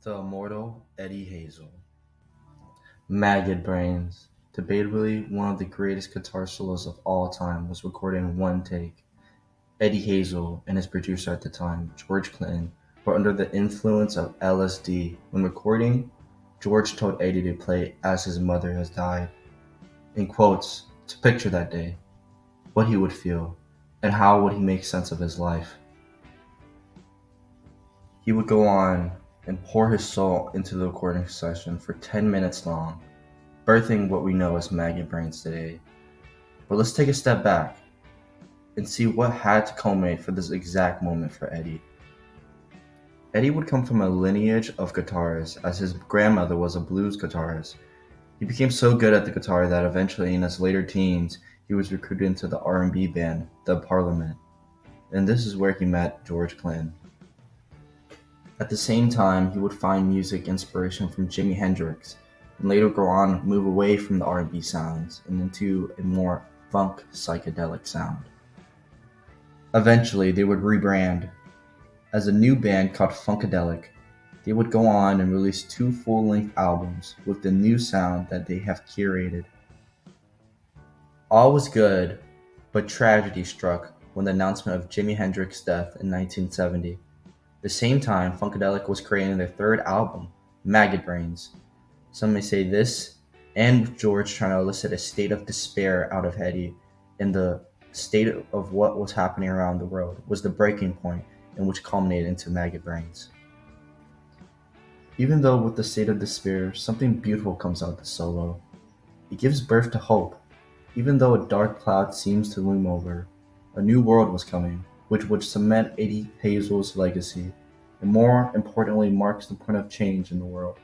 The Immortal Eddie Hazel. Maggot Brains. Debatably one of the greatest guitar solos of all time was recorded in one take. Eddie Hazel and his producer at the time, George Clinton, were under the influence of LSD. When recording, George told Eddie to play as his mother has died, in quotes, to picture that day, what he would feel, and how would he make sense of his life. He would go on and pour his soul into the recording session for 10 minutes long, birthing what we know as maggot brains today. But let's take a step back and see what had to culminate for this exact moment for Eddie. Eddie would come from a lineage of guitarists, as his grandmother was a blues guitarist. He became so good at the guitar that eventually, in his later teens, he was recruited into the R&B band, The Parliament, and this is where he met George Clinton. At the same time, he would find music inspiration from Jimi Hendrix, and later go on move away from the R&B sounds and into a more funk psychedelic sound. Eventually, they would rebrand as a new band called Funkadelic. They would go on and release two full-length albums with the new sound that they have curated. All was good, but tragedy struck when the announcement of Jimi Hendrix's death in 1970. At the same time, Funkadelic was creating their third album, Maggot Brains. Some may say this, and George trying to elicit a state of despair out of Eddie, and the state of what was happening around the world was the breaking point in which culminated into Maggot Brains. Even though with the state of despair, something beautiful comes out of the solo. It gives birth to hope. Even though a dark cloud seems to loom over, a new world was coming, which would cement Eddie Hazel's legacy, and more importantly marks the point of change in the world.